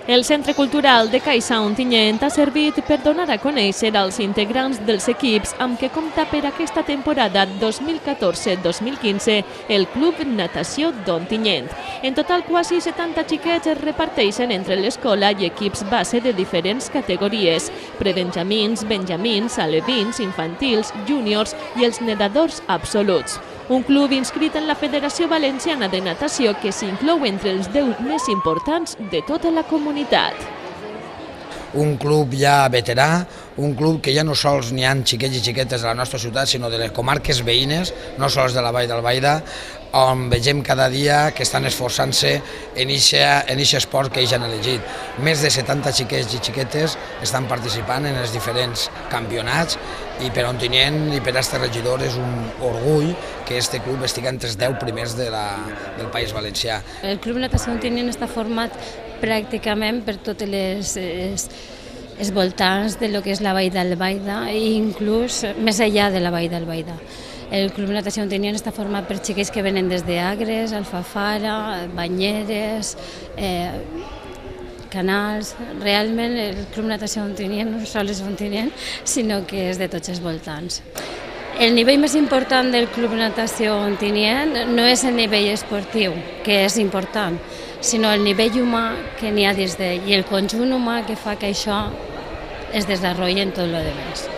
El Centre Cultural de Caixa Ontinyent ha servit per donar a conèixer als integrants dels equips amb què compta per aquesta temporada 2014-2015 el Club Natació d'Ontinyent. En total, quasi 70 xiquets es reparteixen entre l'escola i equips base de diferents categories: prebenjamins, benjamins, alevins, infantils, júniors i els nedadors absoluts. Un club inscrit en la Federació Valenciana de Natació que s'inclou entre els 10 més importants de tota la comunitat. Un club ja veterà, un club que ja no sols n'hi ha xiquets i xiquetes de la nostra ciutat, sinó de les comarques veïnes, no sols de la Vall d'Albaida, on vegem cada dia que estan esforçant-se en aquest esport que ells han elegit. Més de 70 xiquets i xiquetes estan participant en els diferents campionats i per Ontinyent i per este regidor és un orgull que este club estigui entre els 10 primers del País Valencià. El Club Natació Ontinyent està format pràcticament per totes els voltants de lo que és la Vall d'Albaida i inclús més enllà de la Vall d'Albaida. El Club Natació Ontinyent està format per xiquets que venen des d'Agres, Alfafara, Banyeres, Canals. Realment el Club Natació Ontinyent no sols és Ontinyent, sinó que és de tots els voltants. El nivell més important del Club Natació Ontinyent no és el nivell esportiu, que és important, sinó el nivell humà que n'hi ha dins d'ell i el conjunt humà que fa que això es desenvolupi en tot el demés.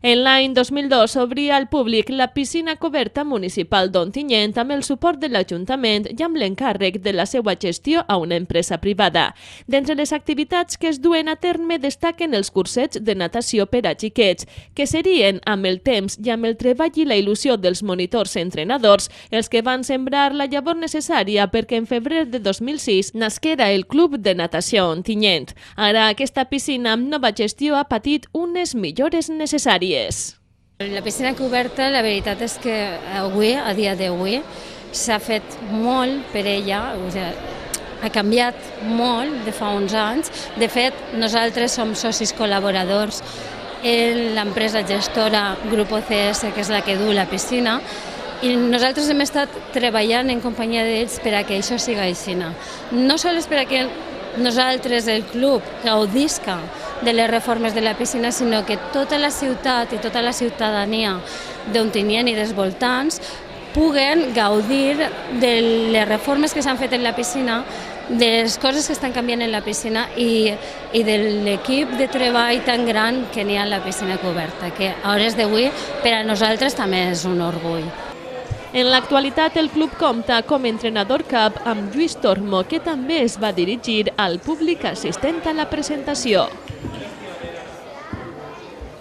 En l'any 2002 s'obria al públic la piscina coberta municipal d'Ontinyent amb el suport de l'Ajuntament i amb l'encàrrec de la seva gestió a una empresa privada. D'entre les activitats que es duen a terme destaquen els cursets de natació per a xiquets, que serien, amb el temps i amb el treball i la il·lusió dels monitors entrenadors, els que van sembrar la llavor necessària perquè en febrer de 2006 nasquera el Club de Natació Ontinyent. Ara aquesta piscina amb nova gestió ha patit unes millores necessàries. La piscina coberta, la veritat és que avui, a dia d'avui, s'ha fet molt per ella, ha canviat molt de fa uns anys. De fet, nosaltres som socis col·laboradors en l'empresa gestora Grupo CS, que és la que du la piscina, i nosaltres hem estat treballant en companyia d'ells per a que això siga així. No sols per a que nosaltres, el club, gaudisca de les reformes de la piscina, sinó que tota la ciutat i tota la ciutadania d'Ontinyent i dels voltants puguen gaudir de les reformes que s'han fet en la piscina, de les coses que estan canviant en la piscina i de l'equip de treball tan gran que n'hi ha en la piscina coberta, que a hores d'avui per a nosaltres també és un orgull. En l'actualitat, el club compta com a entrenador cap amb Lluís Tormo, que també es va dirigir al públic assistent a la presentació.